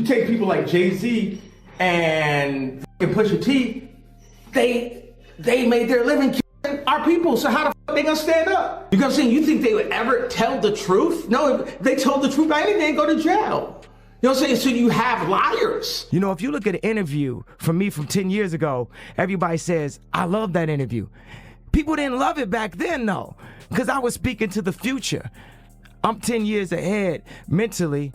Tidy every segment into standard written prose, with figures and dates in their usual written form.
take people like JayZ and Pusha T, they made their living killing our people. So how the fuck they gonna stand up? You know what I'm saying? You think they would ever tell the truth? No, if they told the truth about anything, they go to jail. You know what I'm saying? So you have liars. You know, if you look at an interview from me from 10 years ago, everybody says, I love that interview. People didn't love it back then, though, because I was speaking to the future. I'm 10 years ahead mentally,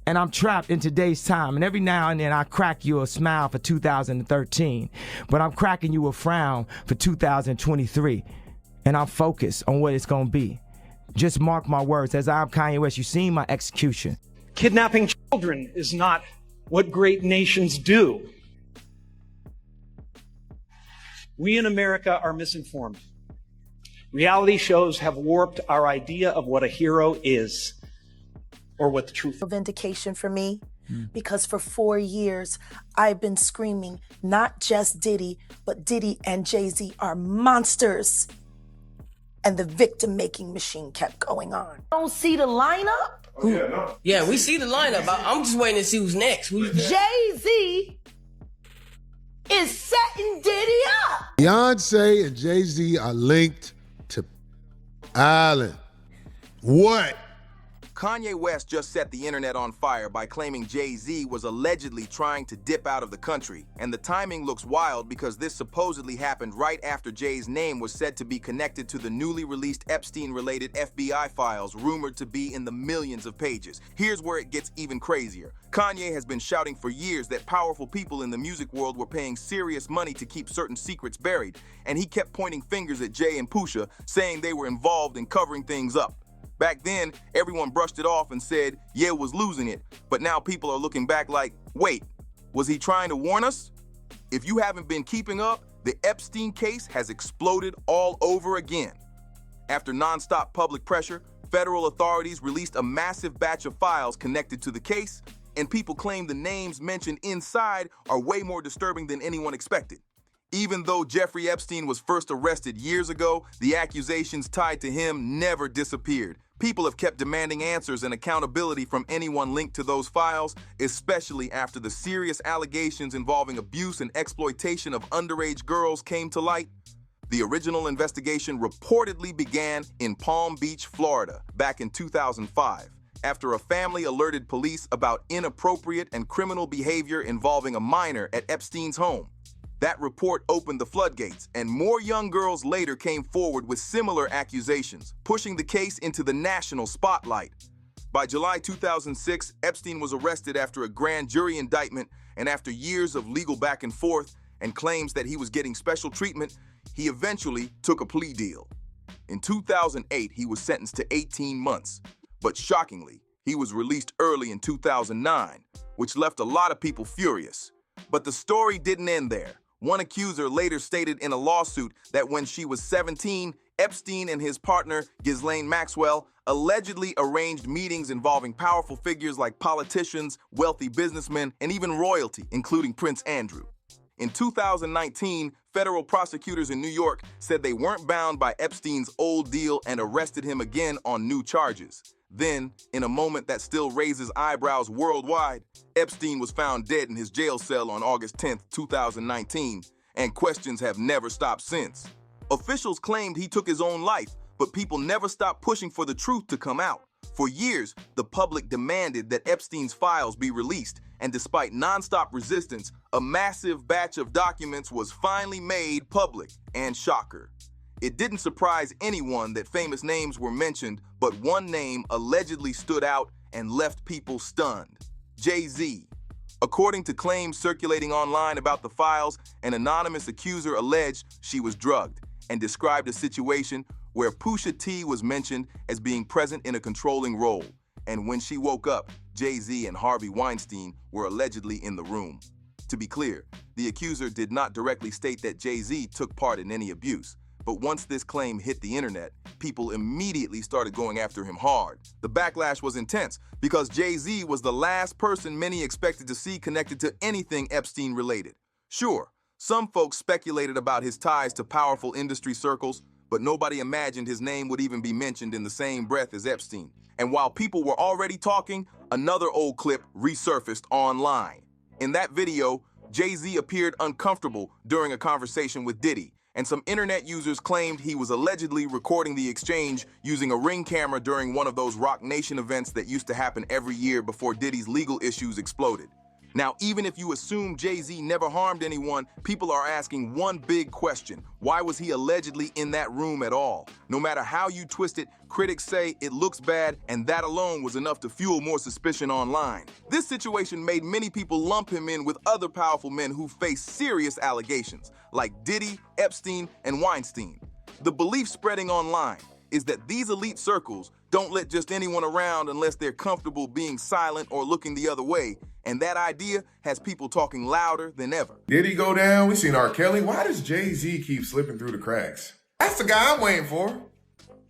and I'm trapped in today's time. And every now and then I crack you a smile for 2013, but I'm cracking you a frown for 2023. And I'm focused on what it's gonna be. Just mark my words. As I'm Kanye West, you've seen my execution. Kidnapping children is not what great nations do. We in America are misinformed. Reality shows have warped our idea of what a hero is, or what the truth is. Vindication for me, because for 4 years, I've been screaming, not just Diddy, but Diddy and JayZ are monsters. And the victim-making machine kept going on. Don't see the lineup? Oh, yeah, no. Yeah, we see the lineup. I'm just waiting to see who's next. JayZ is setting Diddy up. Beyonce and JayZ are linked to Island. What? Kanye West just set the internet on fire by claiming JayZ was allegedly trying to dip out of the country. And the timing looks wild because this supposedly happened right after Jay's name was said to be connected to the newly released Epstein-related FBI files rumored to be in the millions of pages. Here's where it gets even crazier. Kanye has been shouting for years that powerful people in the music world were paying serious money to keep certain secrets buried. And he kept pointing fingers at Jay and Pusha, saying they were involved in covering things up. Back then, everyone brushed it off and said Ye was losing it, but now people are looking back like, wait, was he trying to warn us? If you haven't been keeping up, the Epstein case has exploded all over again. After nonstop public pressure, federal authorities released a massive batch of files connected to the case, and people claim the names mentioned inside are way more disturbing than anyone expected. Even though Jeffrey Epstein was first arrested years ago, the accusations tied to him never disappeared. People have kept demanding answers and accountability from anyone linked to those files, especially after the serious allegations involving abuse and exploitation of underage girls came to light. The original investigation reportedly began in Palm Beach, Florida, back in 2005, after a family alerted police about inappropriate and criminal behavior involving a minor at Epstein's home. That report opened the floodgates, and more young girls later came forward with similar accusations, pushing the case into the national spotlight. By July 2006, Epstein was arrested after a grand jury indictment, and after years of legal back and forth and claims that he was getting special treatment, he eventually took a plea deal. In 2008, he was sentenced to 18 months, but shockingly, he was released early in 2009, which left a lot of people furious. But the story didn't end there. One accuser later stated in a lawsuit that when she was 17, Epstein and his partner, Ghislaine Maxwell, allegedly arranged meetings involving powerful figures like politicians, wealthy businessmen, and even royalty, including Prince Andrew. In 2019, federal prosecutors in New York said they weren't bound by Epstein's old deal and arrested him again on new charges. Then, in a moment that still raises eyebrows worldwide, Epstein was found dead in his jail cell on August 10, 2019, and questions have never stopped since. Officials claimed he took his own life, but people never stopped pushing for the truth to come out. For years, the public demanded that Epstein's files be released, and despite nonstop resistance, a massive batch of documents was finally made public. And shocker, it didn't surprise anyone that famous names were mentioned, but one name allegedly stood out and left people stunned: JayZ. According to claims circulating online about the files, an anonymous accuser alleged she was drugged and described a situation where Pusha T was mentioned as being present in a controlling role. And when she woke up, JayZ and Harvey Weinstein were allegedly in the room. To be clear, the accuser did not directly state that JayZ took part in any abuse. But once this claim hit the internet, people immediately started going after him hard. The backlash was intense because JayZ was the last person many expected to see connected to anything Epstein related. Sure, some folks speculated about his ties to powerful industry circles, but nobody imagined his name would even be mentioned in the same breath as Epstein. And while people were already talking, another old clip resurfaced online. In that video, JayZ appeared uncomfortable during a conversation with Diddy, and some internet users claimed he was allegedly recording the exchange using a Ring camera during one of those Rock Nation events that used to happen every year before Diddy's legal issues exploded. Now, even if you assume JayZ never harmed anyone, people are asking one big question. Why was he allegedly in that room at all? No matter how you twist it, critics say it looks bad, and that alone was enough to fuel more suspicion online. This situation made many people lump him in with other powerful men who face serious allegations, like Diddy, Epstein, and Weinstein. The belief spreading online is that these elite circles don't let just anyone around unless they're comfortable being silent or looking the other way, and that idea has people talking louder than ever. Did he go down? We seen R. Kelly. Why does JayZ keep slipping through the cracks? That's the guy I'm waiting for.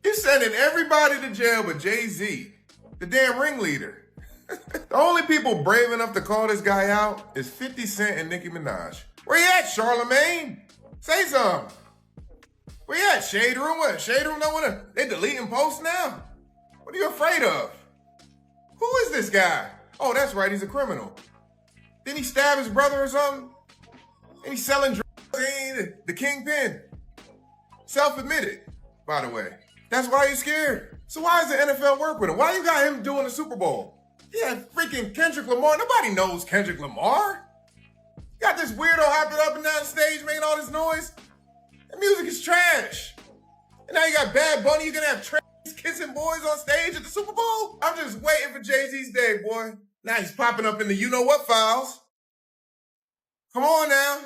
He's sending everybody to jail but JayZ, the damn ringleader. The only people brave enough to call this guy out is 50 Cent and Nicki Minaj. Where you at, Charlamagne? Say something. Where you at, Shade Room? What, Shade Room don't wanna, they deleting posts now? What are you afraid of? Who is this guy? Oh, that's right, he's a criminal. Didn't he stab his brother or something? And he's selling drugs, ain't the kingpin. Self-admitted, by the way. That's why he's scared. So why does the NFL work with him? Why you got him doing the Super Bowl? Yeah, freaking Kendrick Lamar. Nobody knows Kendrick Lamar. Got this weirdo hopping up and down the stage making all this noise. The music is trash. And now you got Bad Bunny, you're gonna have trash kissing boys on stage at the Super Bowl? I'm just waiting for JayZ's day, boy. Now he's popping up in the you-know-what files. Come on now.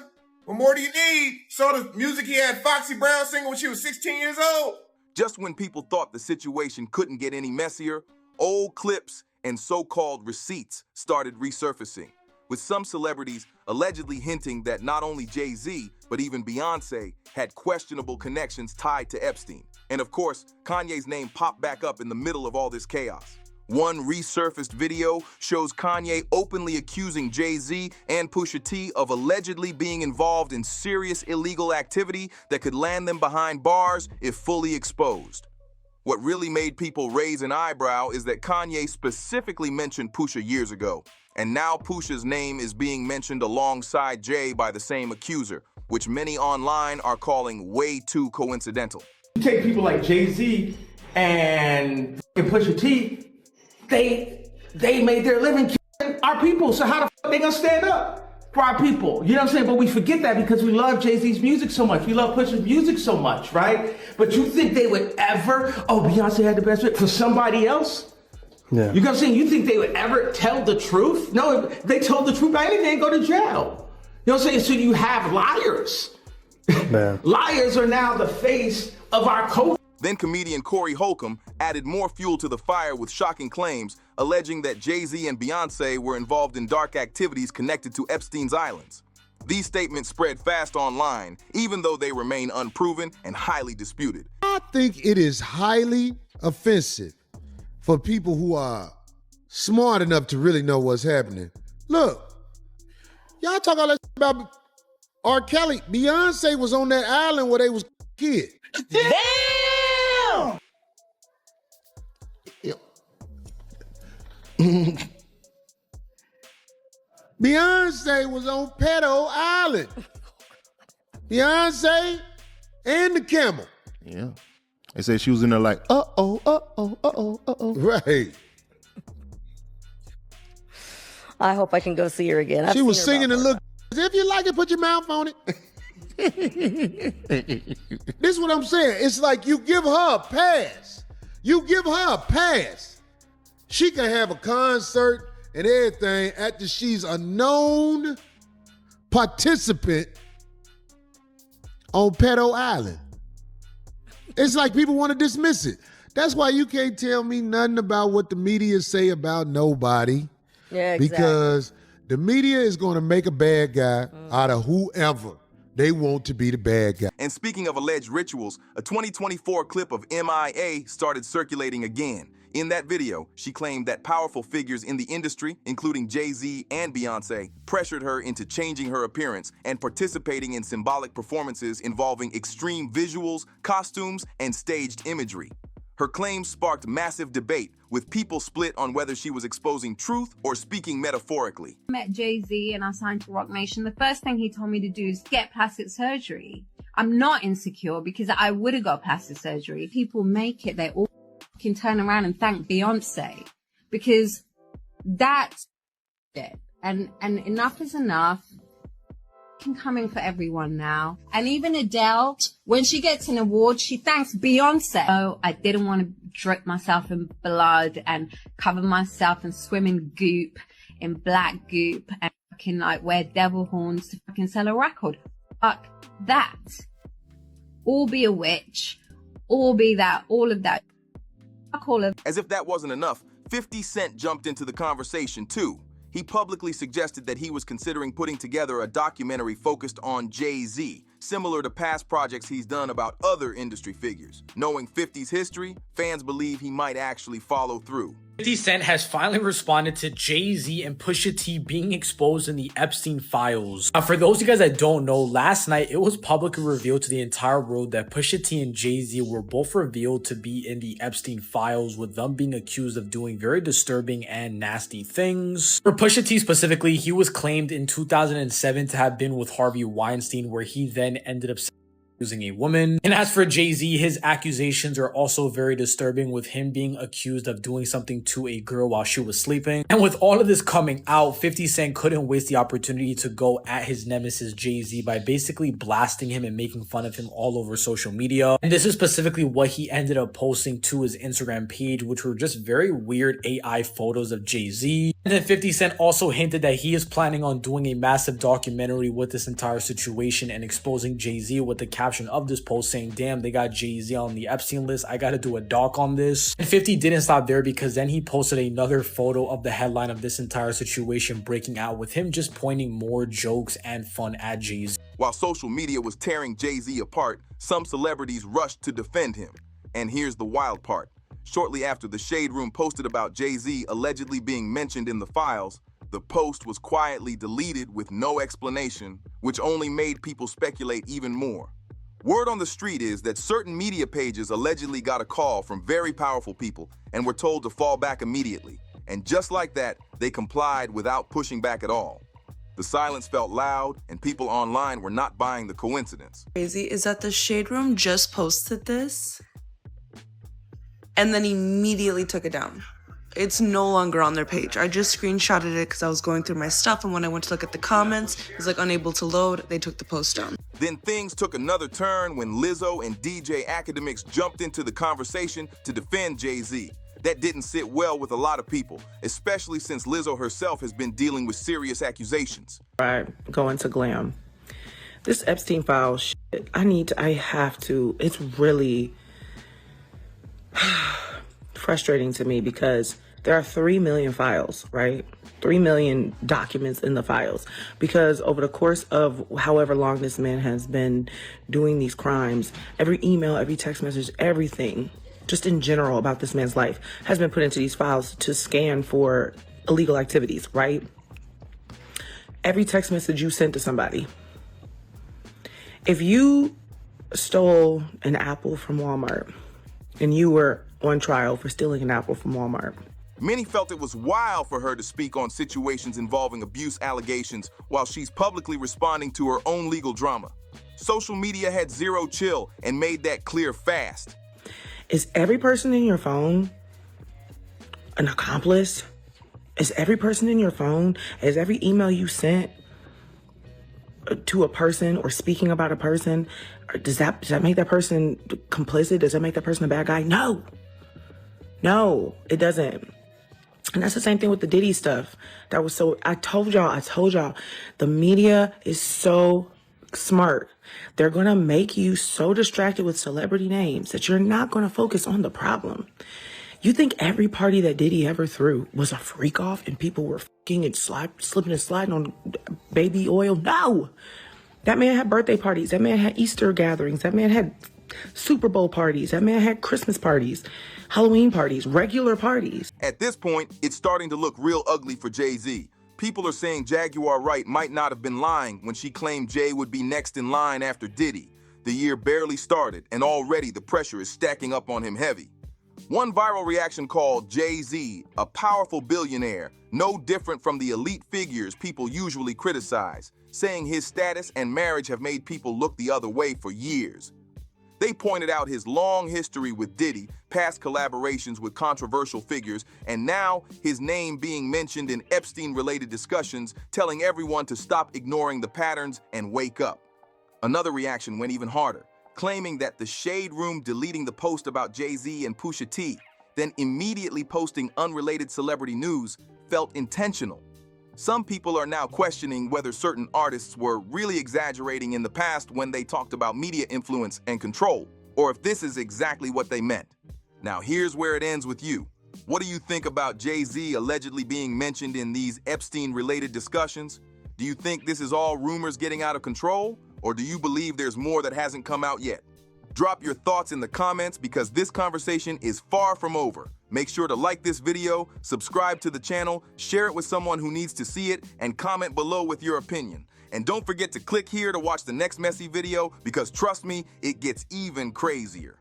What more do you need? Saw the music he had Foxy Brown singing when she was 16 years old. Just when people thought the situation couldn't get any messier, old clips and so-called receipts started resurfacing, with some celebrities allegedly hinting that not only JayZ, but even Beyonce had questionable connections tied to Epstein. And of course, Kanye's name popped back up in the middle of all this chaos. One resurfaced video shows Kanye openly accusing JayZ and Pusha T of allegedly being involved in serious illegal activity that could land them behind bars if fully exposed. What really made people raise an eyebrow is that Kanye specifically mentioned Pusha years ago, and now Pusha's name is being mentioned alongside Jay by the same accuser, which many online are calling way too coincidental. You take people like JayZ and Pusha T, they made their living killing our people. So how the fuck they gonna stand up for our people? You know what I'm saying? But we forget that because we love JayZ's music so much. We love Pusha's music so much, right? But you think they would ever, oh, Beyonce had the best fit for somebody else? Yeah. You know what I'm saying? You think they would ever tell the truth? No, if they told the truth, they'd go to jail. You know what I'm saying? So you have liars. Man. Liars are now the face of our culture. Then comedian Corey Holcomb added more fuel to the fire with shocking claims, alleging that JayZ and Beyonce were involved in dark activities connected to Epstein's islands. These statements spread fast online, even though they remain unproven and highly disputed. I think it is highly offensive for people who are smart enough to really know what's happening. Look, y'all talk all that about R. Kelly. Beyonce was on that island where they was kids. Damn! Beyonce was on Pedo Island. Beyonce and the camel. Yeah. They said she was in there like, uh-oh, uh-oh, uh-oh, uh-oh. Right. I hope I can go see her again. She was singing and look. If you like it, put your mouth on it. This is what I'm saying. It's like you give her a pass. You give her a pass. She can have a concert and everything after she's a known participant on Pedo Island. It's like people want to dismiss it. That's why you can't tell me nothing about what the media say about nobody. Yeah, exactly. Because the media is going to make a bad guy out of whoever they want to be the bad guy. And speaking of alleged rituals, a 2024 clip of MIA started circulating again. In that video, she claimed that powerful figures in the industry, including JayZ and Beyonce, pressured her into changing her appearance and participating in symbolic performances involving extreme visuals, costumes, and staged imagery. Her claims sparked massive debate, with people split on whether she was exposing truth or speaking metaphorically. I met JayZ and I signed to Rock Nation. The first thing he told me to do is get plastic surgery. I'm not insecure because I would have got plastic surgery. People make it, they all can turn around and thank Beyonce because that's it. And enough is enough. Can come in for everyone now. And even Adele, when she gets an award, she thanks Beyonce. Oh, I didn't want to drip myself in blood and cover myself and swim in goop, in black goop, and fucking like wear devil horns to fucking sell a record. Fuck that. Or be a witch, or be that, all of that. Fuck all of. As if that wasn't enough, 50 Cent jumped into the conversation too. He publicly suggested that he was considering putting together a documentary focused on JayZ, similar to past projects he's done about other industry figures. Knowing 50's history, fans believe he might actually follow through. 50 Cent has finally responded to JayZ and Pusha T being exposed in the Epstein files. Now, for those of you guys that don't know, last night it was publicly revealed to the entire world that Pusha T and JayZ were both revealed to be in the Epstein files, with them being accused of doing very disturbing and nasty things. For Pusha T specifically, he was claimed in 2007 to have been with Harvey Weinstein, where he then ended up using a woman. And as for JayZ, his accusations are also very disturbing, with him being accused of doing something to a girl while she was sleeping. And with all of this coming out, 50 Cent couldn't waste the opportunity to go at his nemesis JayZ by basically blasting him and making fun of him all over social media. And this is specifically what he ended up posting to his Instagram page, which were just very weird AI photos of JayZ. And then 50 Cent also hinted that he is planning on doing a massive documentary with this entire situation and exposing JayZ, with the caption of this post saying, damn, they got JayZ on the Epstein list, I gotta do a doc on this. And 50 didn't stop there, because then he posted another photo of the headline of this entire situation breaking out, with him just pointing more jokes and fun at JayZ. While social media was tearing JayZ apart, some celebrities rushed to defend him. And here's the wild part. Shortly after the Shade Room posted about JayZ allegedly being mentioned in the files, the post was quietly deleted with no explanation, which only made people speculate even more. Word on the street is that certain media pages allegedly got a call from very powerful people and were told to fall back immediately. And just like that, they complied without pushing back at all. The silence felt loud, and people online were not buying the coincidence. Crazy is that the Shade Room just posted this and then immediately took it down. It's no longer on their page. I just screenshotted it because I was going through my stuff, and when I went to look at the comments, it was like unable to load. They took the post down. Then things took another turn when Lizzo and DJ Academics jumped into the conversation to defend JayZ. That didn't sit well with a lot of people, especially since Lizzo herself has been dealing with serious accusations. Right, going to glam. This Epstein file shit, I have to, it's really frustrating to me, because there are 3 million files, right? 3 million documents in the files, because over the course of however long this man has been doing these crimes, every email, every text message, everything, just in general about this man's life, has been put into these files to scan for illegal activities, right? Every text message you sent to somebody. If you stole an apple from Walmart and you were on trial for stealing an apple from Walmart, many felt it was wild for her to speak on situations involving abuse allegations while she's publicly responding to her own legal drama. Social media had zero chill and made that clear fast. Is every person in your phone an accomplice? Is every person in your phone, is every email you sent to a person or speaking about a person, does that make that person complicit? Does that make that person a bad guy? No. No, it doesn't. And that's the same thing with the Diddy stuff. That was so, I told y'all, the media is so smart. They're going to make you so distracted with celebrity names that you're not going to focus on the problem. You think every party that Diddy ever threw was a freak off and people were fucking and slipping and sliding on baby oil? No. That man had birthday parties. That man had Easter gatherings. That man had Super Bowl parties. That man had Christmas parties. Halloween parties, regular parties. At this point, it's starting to look real ugly for JayZ. People are saying Jaguar Wright might not have been lying when she claimed Jay would be next in line after Diddy. The year barely started, and already the pressure is stacking up on him heavy. One viral reaction called JayZ, a powerful billionaire, no different from the elite figures people usually criticize, saying his status and marriage have made people look the other way for years. They pointed out his long history with Diddy, past collaborations with controversial figures, and now his name being mentioned in Epstein-related discussions, telling everyone to stop ignoring the patterns and wake up. Another reaction went even harder, claiming that the Shade Room deleting the post about JayZ and Pusha T, then immediately posting unrelated celebrity news, felt intentional. Some people are now questioning whether certain artists were really exaggerating in the past when they talked about media influence and control, or if this is exactly what they meant. Now here's where it ends with you. What do you think about JayZ allegedly being mentioned in these Epstein-related discussions? Do you think this is all rumors getting out of control, or do you believe there's more that hasn't come out yet? Drop your thoughts in the comments because this conversation is far from over. Make sure to like this video, subscribe to the channel, share it with someone who needs to see it, and comment below with your opinion. And don't forget to click here to watch the next messy video because trust me, it gets even crazier.